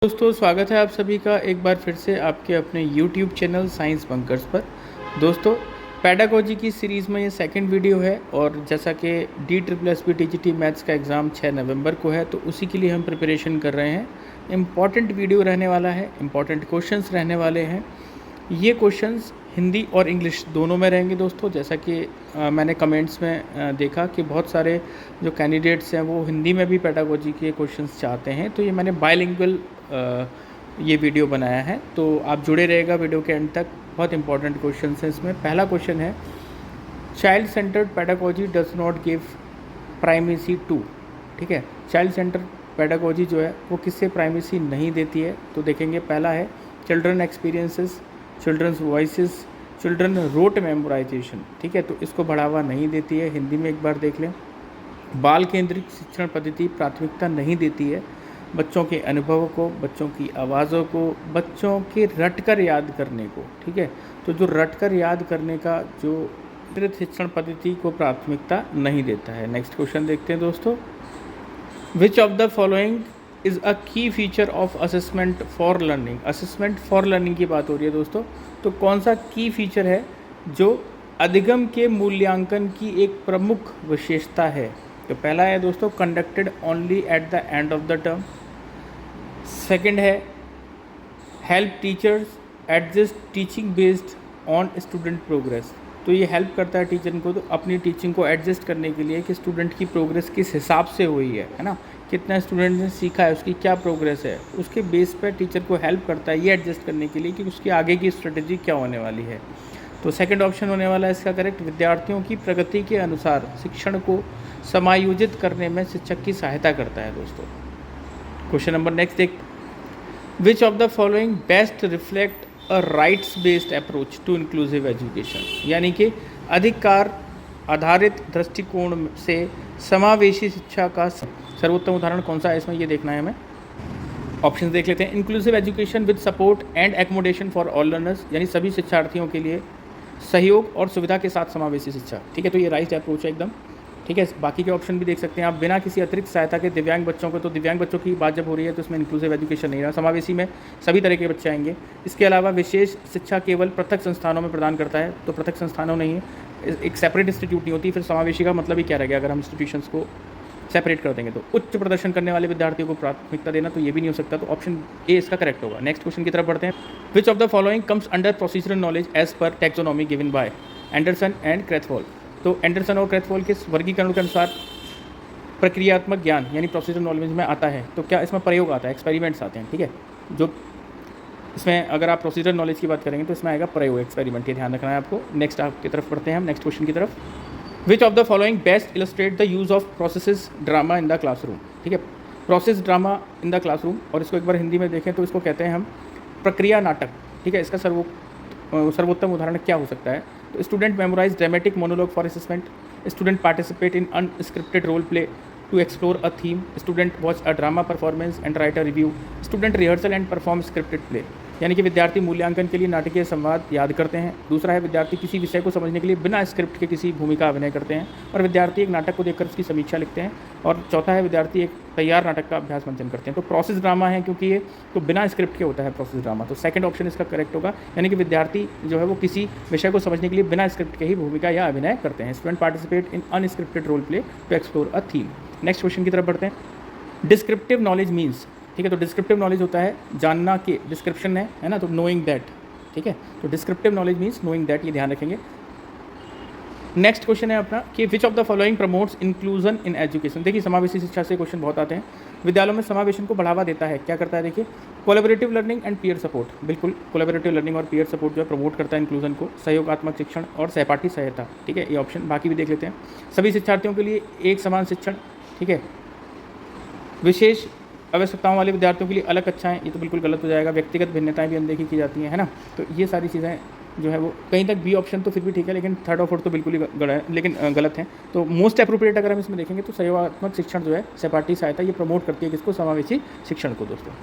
दोस्तों स्वागत है आप सभी का एक बार फिर से आपके अपने YouTube चैनल साइंस बंकर्स पर। दोस्तों पैडागोजी की सीरीज़ में ये सेकंड वीडियो है और जैसा कि DSSB TGT मैथ्स का एग्ज़ाम 6 नवंबर को है तो उसी के लिए हम प्रिपरेशन कर रहे हैं। इम्पॉर्टेंट वीडियो रहने वाला है, इम्पॉर्टेंट क्वेश्चंस रहने वाले हैं। ये क्वेश्चंस हिंदी और इंग्लिश दोनों में रहेंगे दोस्तों। जैसा कि मैंने कमेंट्स में देखा कि बहुत सारे जो कैंडिडेट्स हैं वो हिंदी में भी पैडागोजी के क्वेश्चंस चाहते हैं, तो ये मैंने बायलिंगुअल ये वीडियो बनाया है, तो आप जुड़े रहेगा वीडियो के एंड तक। बहुत इंपॉर्टेंट क्वेश्चन है इसमें। पहला क्वेश्चन है, child centred pedagogy does not give primacy to. ठीक है, चाइल्ड सेंटर्ड पैडागोजी जो है वो किससे प्राइमेसी नहीं देती है, तो देखेंगे। पहला है children experiences, children's voices, children rote memorisation. ठीक है, तो इसको बढ़ावा नहीं देती है। हिंदी में एक बार देख लें। बाल केंद्रित शिक्षण पद्धति प्राथमिकता नहीं देती है बच्चों के अनुभवों को, बच्चों की आवाज़ों को, बच्चों के रटकर याद करने को। ठीक है, तो जो रटकर याद करने का जो केंद्रित शिक्षण पद्धति को प्राथमिकता नहीं देता है। नेक्स्ट क्वेश्चन देखते हैं दोस्तों। Which of the following is a key feature of assessment for learning. Assessment for learning की बात हो रही है दोस्तों, तो कौन सा की फीचर है जो अधिगम के मूल्यांकन की एक प्रमुख विशेषता है। तो पहला है दोस्तों, conducted only at the end of the term. Second है, help teachers adjust teaching based on student progress. तो ये हेल्प करता है टीचर को तो अपनी टीचिंग को एडजस्ट करने के लिए कि स्टूडेंट की प्रोग्रेस किस हिसाब से हुई है ना, कितना स्टूडेंट ने सीखा है, उसकी क्या प्रोग्रेस है, उसके बेस पर टीचर को हेल्प करता है ये एडजस्ट करने के लिए कि उसकी आगे की स्ट्रेटेजी क्या होने वाली है। तो सेकंड ऑप्शन होने वाला है इसका करेक्ट। विद्यार्थियों की प्रगति के अनुसार शिक्षण को समायोजित करने में शिक्षक की सहायता करता है दोस्तों। क्वेश्चन नंबर नेक्स्ट देख, which of the following best reflect a rights based approach to inclusive education. यानी कि अधिकार आधारित दृष्टिकोण से समावेशी शिक्षा का सर्वोत्तम उदाहरण कौन सा है इसमें, ये देखना है हमें। ऑप्शन देख लेते हैं। Inclusive education with support and accommodation for all learners, यानी सभी शिक्षार्थियों के लिए सहयोग और सुविधा के साथ समावेशी शिक्षा। ठीक है, तो ये राइट अप्रोच है एकदम। ठीक है, बाकी के ऑप्शन भी देख सकते हैं आप। बिना किसी अतिरिक्त सहायता के दिव्यांग बच्चों को, तो दिव्यांग बच्चों की बात जब हो रही है तो इसमें इंक्लूसिव एजुकेशन नहीं रहा, समावेशी में सभी तरह के बच्चे आएंगे। इसके अलावा विशेष शिक्षा केवल पृथक संस्थानों में प्रदान करता है, तो पृथक संस्थानों नहीं है, एक सेपरेट इंस्टीट्यूट नहीं होती। फिर समावेशी का मतलब ही क्या रह गया अगर हम इंस्टीट्यूशंस को सेपरेट कर देंगे। तो उच्च प्रदर्शन करने वाले विद्यार्थियों को प्राथमिकता देना, तो ये भी नहीं हो सकता, तो ऑप्शन ए इसका करेक्ट होगा। नेक्स्ट क्वेश्चन की तरफ बढ़ते हैं। Which of the following comes under procedural knowledge as per taxonomy given by Anderson and Krathwohl. तो एंडरसन और क्रेथवॉल के वर्गीकरण के अनुसार प्रक्रियात्मक ज्ञान यानी प्रोसीजरल नॉलेज में आता है, तो क्या इसमें प्रयोग आता है, एक्सपेरिमेंट्स आते हैं। ठीक है, जो इसमें अगर आप प्रोसीजरल नॉलेज की बात करेंगे तो इसमें आएगा प्रयोग, एक्सपेरिमेंट, ये ध्यान रखना है आपको। नेक्स्ट आपकी तरफ बढ़ते हैं हम, नेक्स्ट क्वेश्चन की तरफ। विच of the following best illustrate the use of processes drama in the classroom. ठीक है, process drama in the classroom, और इसको एक बार हिंदी में देखें तो इसको कहते हैं हम प्रक्रिया नाटक। ठीक है, इसका सर्वोत्तम उदाहरण क्या हो सकता है, तो student memorise dramatic monologue for assessment, student participate in unscripted role play to explore a theme, student watch a drama performance and write a review, student rehearsal and perform scripted play. यानी कि विद्यार्थी मूल्यांकन के लिए नाटकीय संवाद याद करते हैं। दूसरा है, विद्यार्थी किसी विषय को समझने के लिए बिना स्क्रिप्ट के किसी भूमिका अभिनय करते हैं, और विद्यार्थी एक नाटक को देखकर उसकी समीक्षा लिखते हैं। और चौथा है, विद्यार्थी एक तैयार नाटक का अभ्यास मंचन करते हैं। तो प्रोसेस ड्रामा है क्योंकि ये तो बिना स्क्रिप्ट के होता है प्रोसेस ड्रामा, तो सेकंड ऑप्शन इसका करेक्ट होगा। यानी कि विद्यार्थी जो है वो किसी विषय को समझने के लिए बिना स्क्रिप्ट के ही भूमिका या अभिनय करते हैं। Student participate in unscripted role play to explore a theme. Next question की तरफ बढ़ते हैं। Descriptive knowledge means. ठीक है, तो डिस्क्रिप्टिव नॉलेज होता है जानना के, डिस्क्रिप्शन है ना, तो नोइंग दैट। ठीक है, तो descriptive knowledge means knowing that, ये ध्यान रखेंगे। नेक्स्ट क्वेश्चन है अपना कि विच of the following promotes inclusion in education. देखिए, समावेशी शिक्षा से क्वेश्चन बहुत आते हैं। विद्यालयों में समावेशन को बढ़ावा देता है, क्या करता है देखिए, collaborative learning and peer support. बिल्कुल, कोलैबोरेटिव लर्निंग और पीयर सपोर्ट जो है प्रमोट करता है इंक्लूजन को, सहयोगात्मक शिक्षण और सहपाठी सहायता। ठीक है, ये ऑप्शन बाकी भी देख लेते हैं। सभी शिक्षार्थियों के लिए एक समान शिक्षण। ठीक है, विशेष आवश्यकताओं वाले विद्यार्थियों के लिए अलग कक्षाएं, ये तो बिल्कुल गलत हो जाएगा। व्यक्तिगत भिन्नताएं भी अनदेखी की जाती हैं, है ना, तो ये सारी चीज़ें जो है वो कहीं तक बी ऑप्शन तो फिर भी ठीक है, लेकिन थर्ड और फोर्थ तो बिल्कुल ही गलत है। तो मोस्ट अप्रोप्रिएट अगर हम इसमें देखेंगे तो सहयोगात्मक शिक्षण जो है, सहपाठी सहायता, ये प्रमोट करती है किसको, समावेशी शिक्षण को दोस्तों।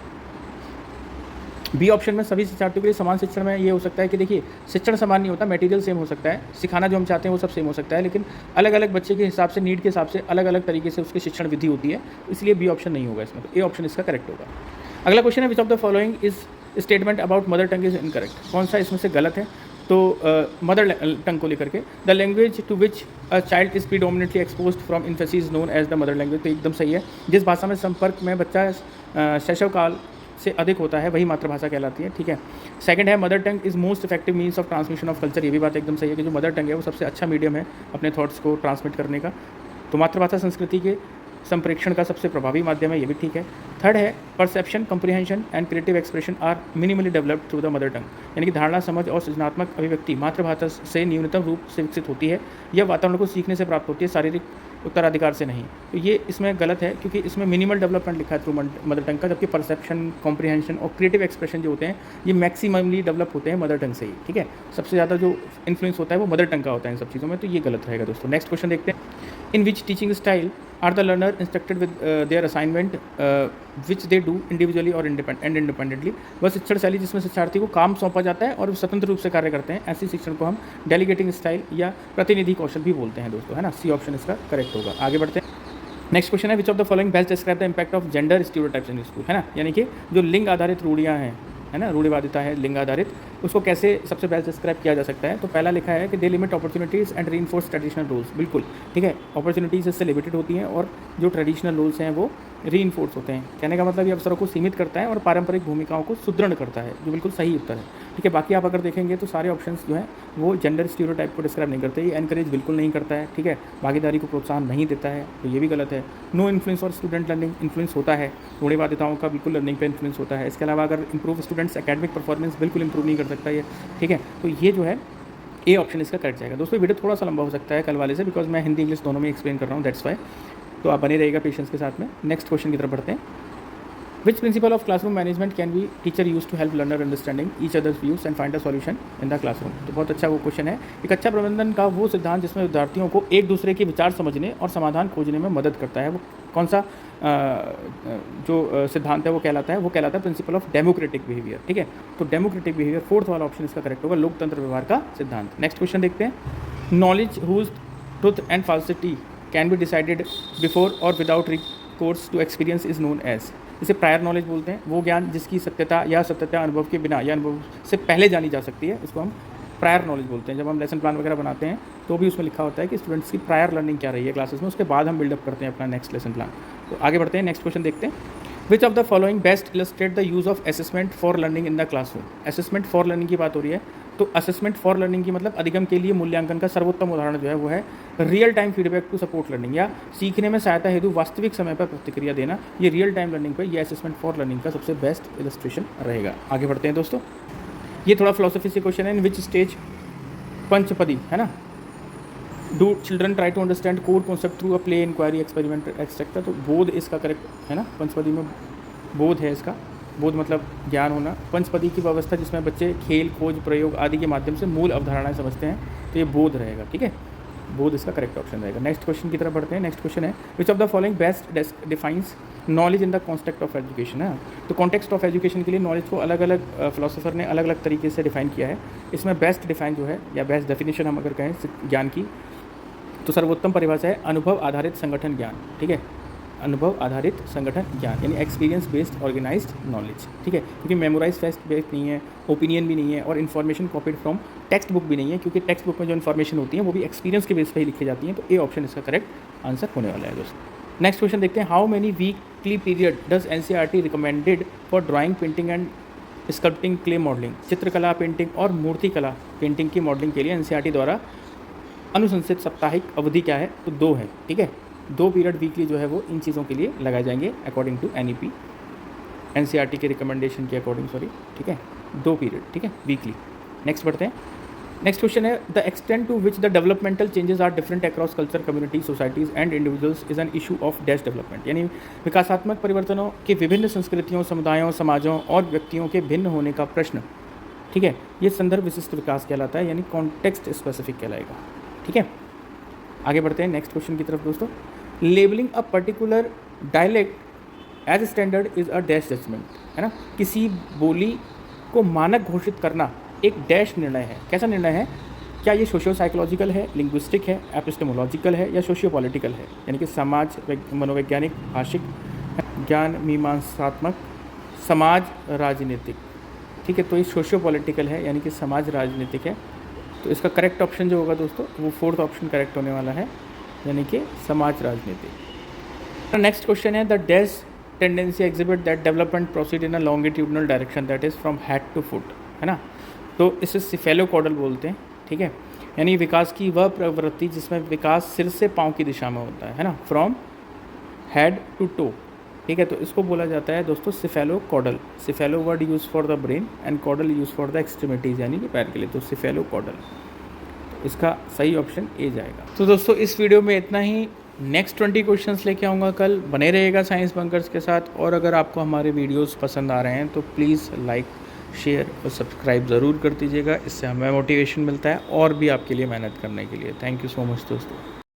बी ऑप्शन में सभी शिक्षार्थियों के लिए समान शिक्षण में ये हो सकता है कि देखिए, शिक्षण समान नहीं होता, मटेरियल सेम हो सकता है, सिखाना जो हम चाहते हैं वो सब सेम हो सकता है, लेकिन अलग अलग बच्चे के हिसाब से, नीड के हिसाब से अलग अलग तरीके से उसकी शिक्षण विधि होती है, इसलिए बी ऑप्शन नहीं होगा इसमें, तो ए ऑप्शन इसका करेक्ट होगा। अगला क्वेश्चन है विच of the following is statement about mother tongue is incorrect, कौन सा इसमें से गलत है। तो मदर टंग को लेकर के the language to which a child is predominantly expose from infancy is known as the mother language, तो एकदम सही है। जिस भाषा में संपर्क में बच्चा शैशव काल से अधिक होता है वही मातृभाषा कहलाती है, ठीक है। सेकंड है mother tongue is most effective means of transmission of culture, ये भी बात एकदम सही है कि जो मदर टंग है वो सबसे अच्छा मीडियम है अपने थॉट्स को ट्रांसमिट करने का। तो मातृभाषा संस्कृति के संप्रेक्षण का सबसे प्रभावी माध्यम है, ये भी ठीक है। थर्ड है perception, comprehension and creative expression are minimally developed through the mother tongue, यानी कि धारणा, समझ और सृजनात्मक अभिव्यक्ति मातृभाषा से न्यूनतम रूप से विकसित होती है। यह वातावरण को सीखने से प्राप्त होती है, शारीरिक उत्तराधिकार से नहीं। तो ये इसमें गलत है क्योंकि इसमें मिनिमल डेवलपमेंट लिखा है थ्रू मदर टंग का, जबकि परसेप्शन, कॉम्प्रीहेंशन और क्रिएटिव एक्सप्रेशन जो होते हैं ये मैक्सिममली डेवलप होते हैं मदर टंग से ही, ठीक है। सबसे ज़्यादा जो इन्फ्लुएंस होता है वो मदर टंग का होता है इन सब चीज़ों में, तो ये गलत रहेगा दोस्तों। नेक्स्ट क्वेश्चन देखते हैं, in which teaching style are the learner instructed with their assignment which they do individually और इंडिपेंडेंटली, वह शिक्षण शैली जिसमें शिक्षार्थी को काम सौंपा जाता है और स्वतंत्र रूप से कार्य करते हैं, ऐसी शिक्षण को हम डेलीगेटिंग स्टाइल या प्रतिनिधि कौशल भी बोलते हैं दोस्तों, है ना। सी ऑप्शन इसका करेक्ट होगा। आगे बढ़ते हैं, नेक्स्ट क्वेश्चन है विच of the following best describe the impact of gender stereotypes in school, है ना, यानी कि जो लिंग आधारित रूढ़ियाँ हैं, है ना, रूढ़िवादिता है लिंग आधारित, उसको कैसे सबसे बेस्ट डिस्क्राइब किया जा सकता है। तो पहला लिखा है कि they limit opportunities and reinforce traditional rules, बिल्कुल ठीक है, अपॉर्चुनिटीज़ इससे लिमिटेड होती हैं और जो ट्रेडिशनल रूल्स हैं वो रीइंफोर्स होते हैं। कहने का मतलब ये अवसरों को सीमित करता है और पारंपरिक भूमिकाओं को सुदृढ़ करता है, जो बिल्कुल सही उत्तर है, ठीक है। बाकी आप अगर देखेंगे तो सारे ऑप्शंस जो हैं वो जेंडर स्टीरियोटाइप को डिस्क्राइब नहीं करते, ये एनकरेज बिल्कुल नहीं करता है, ठीक है। भागीदारी को प्रोत्साहन नहीं देता है, तो ये भी गलत है। नो इन्फ्लुएंस और स्टूडेंट लर्निंग, इन्फ्लुएंस होता है, रूढ़िवादिताओं का बिल्कुल लर्निंग पे इन्फ्लुएंस होता है। इसके अलावा अगर इंप्रूव स्टूडेंट्स एकेडमिक परफॉर्मेंस, बिल्कुल इंप्रूव नहीं कर सकता ये, ठीक है। तो ये जो है ए ऑप्शन इसका करेक्ट जाएगा। दोस्तों वीडियो थोड़ा सा लंबा हो सकता है कल वाले से, बिकॉज मैं हिंदी इंग्लिश दोनों में एक्सप्लेन कर रहा हूँ, दैट्स वाई। तो आप बने रहेगा पेशेंस के साथ में। नेक्स्ट क्वेश्चन की तरफ बढ़ते हैं, which principle of classroom management can be teacher use to help learner understanding each others views and find a solution in the classroom. तो बहुत अच्छा वो क्वेश्चन है। एक अच्छा प्रबंधन का वो सिद्धांत जिसमें विद्यार्थियों को एक दूसरे के विचार समझने और समाधान खोजने में मदद करता है, वो कौन सा जो सिद्धांत है वो कहलाता है प्रिंसिपल ऑफ डेमोक्रेटिक बिहेवियर, ठीक है। तो डेमोक्रेटिक बिहेवियर फोर्थ वाला ऑप्शन इसका करेक्ट होगा, लोकतंत्र व्यवहार का सिद्धांत। नेक्स्ट क्वेश्चन देखते हैं, knowledge whose truth and falsity can be decided before or without recourse to experience is known as, इसे प्रायर नॉलेज बोलते हैं। वो ज्ञान जिसकी सत्यता या असत्यता अनुभव के बिना या अनुभव से पहले जानी जा सकती है, इसको हम प्रायर नॉलेज बोलते हैं। जब हम लेसन प्लान वगैरह बनाते हैं तो भी उसमें लिखा होता है कि स्टूडेंट्स की प्रायर लर्निंग क्या रही है क्लासेस में, उसके बाद हम बिल्डअप करते हैं अपना नेक्स्ट लेसन प्लान। तो आगे बढ़ते हैं, नेक्स्ट क्वेश्चन देखते हैं, which of the following best illustrate the use of assessment for learning in the classroom. Assessment for learning की बात हो रही है, तो असेसमेंट फॉर लर्निंग की मतलब अधिगम के लिए मूल्यांकन का सर्वोत्तम उदाहरण जो है वो है real time feedback to support learning, या सीखने में सहायता हेतु वास्तविक समय पर प्रतिक्रिया देना। ये रियल टाइम लर्निंग पर ये असेसमेंट फॉर लर्निंग का सबसे बेस्ट इलस्ट्रेशन रहेगा। आगे बढ़ते हैं दोस्तों, ये थोड़ा फिलोसफी से क्वेश्चन है, इन विच स्टेज पंचपदी, है ना, do children try to understand core concept through a play, inquiry, experiment etcetera. तो बोध इसका करेक्ट है ना, पंचपदी में बोध है इसका, बोध मतलब ज्ञान होना। पंचपदी की व्यवस्था जिसमें बच्चे खेल, खोज, प्रयोग आदि के माध्यम से मूल अवधारणाएं समझते हैं, तो ये बोध रहेगा, ठीक है, बोध इसका करेक्ट ऑप्शन रहेगा। नेक्स्ट क्वेश्चन की तरफ बढ़ते हैं, नेक्स्ट क्वेश्चन है, विच of the following best defines knowledge in the context of education, है। तो कॉन्टेक्स्ट ऑफ एजुकेशन के लिए नॉलेज को अलग अलग फिलोसोफर ने अलग अलग तरीके से डिफाइन किया है। इसमें बेस्ट डिफाइन जो है या बेस्ट डेफिनेशन हम अगर कहें ज्ञान की, तो सर्वोत्तम परिभाषा है अनुभव आधारित संगठन ज्ञान, ठीक है, अनुभव आधारित संगठन ज्ञान, यानी एक्सपीरियंस बेस्ड ऑर्गेनाइज्ड नॉलेज, ठीक है। क्योंकि मेमोराइज टेस्ट बेस्ड नहीं है, ओपिनियन भी नहीं है और information copied from text book भी नहीं है, क्योंकि टेक्स्ट बुक में जो इन्फॉर्मेशन होती है वो भी एक्सपीरियंस के बेस पर ही लिखी जाती है। तो ए ऑप्शन इसका करेक्ट आंसर होने वाला है दोस्तों। नेक्स्ट क्वेश्चन देखते हैं, how many weekly period does NCERT recommended for drawing, painting and sculpting, clay modelling. चित्रकला, पेंटिंग और मूर्तिकला पेंटिंग की मॉडलिंग के लिए एनसीईआरटी द्वारा अनुशंसित साप्ताहिक अवधि क्या है, तो 2 है, ठीक है। 2 पीरियड वीकली जो है वो इन चीज़ों के लिए लगाए जाएंगे अकॉर्डिंग टू एनईपी, एनसीईआरटी के रिकमेंडेशन के अकॉर्डिंग, सॉरी, ठीक है, 2 पीरियड, ठीक है, वीकली। नेक्स्ट बढ़ते हैं, नेक्स्ट क्वेश्चन है, the extent to which the developmental changes are different across culture, community, societies and individuals is an issue of dash development, यानी विकासात्मक परिवर्तनों के विभिन्न संस्कृतियों, समुदायों, समाजों और व्यक्तियों के भिन्न होने का प्रश्न, ठीक है, ये संदर्भ विशिष्ट विकास कहलाता है, यानी कॉन्टेक्स्ट स्पेसिफिक कहलाएगा, ठीक है। आगे बढ़ते हैं नेक्स्ट क्वेश्चन की तरफ दोस्तों, labelling a particular dialect as standard is a dash judgement, है ना, किसी बोली को मानक घोषित करना एक डैश निर्णय है। कैसा निर्णय है, क्या ये सोशियो साइकोलॉजिकल है, लिंग्विस्टिक है, एपिस्टेमोलॉजिकल है या सोशियो पॉलिटिकल है, यानी कि समाज, मनोवैज्ञानिक, भाषिक, ज्ञान मीमांसात्मक, समाज राजनीतिक, ठीक है, तो ये सोशियो पॉलिटिकल है यानी कि समाज राजनीतिक है। तो इसका करेक्ट ऑप्शन जो होगा दोस्तों वो फोर्थ ऑप्शन करेक्ट होने वाला है, यानी कि समाज राजनीतिक। नेक्स्ट क्वेश्चन है the dash tendency exhibit that development proceed in a longitudinal direction that is from head to foot, है ना। तो इसे सिफेलोकॉडल बोलते हैं, ठीक है, यानी विकास की वह प्रवृत्ति जिसमें विकास सिर से पाँव की दिशा में होता है ना, फ्रॉम हेड टू टो, ठीक है। तो इसको बोला जाता है दोस्तों cephalocaudal. Cephalo word use for the brain and caudal use for the extremities यानी कि पैर के लिए, तो सिफेलोकॉडल, इसका सही ऑप्शन ए जाएगा। तो दोस्तों इस वीडियो में इतना ही। नेक्स्ट 20 क्वेश्चंस लेके आऊँगा कल, बने रहेगा साइंस बंकर्स के साथ। और अगर आपको हमारे वीडियोस पसंद आ रहे हैं तो प्लीज़ लाइक, शेयर और सब्सक्राइब ज़रूर कर दीजिएगा, इससे हमें मोटिवेशन मिलता है और भी आपके लिए मेहनत करने के लिए। थैंक यू सो मच दोस्तों।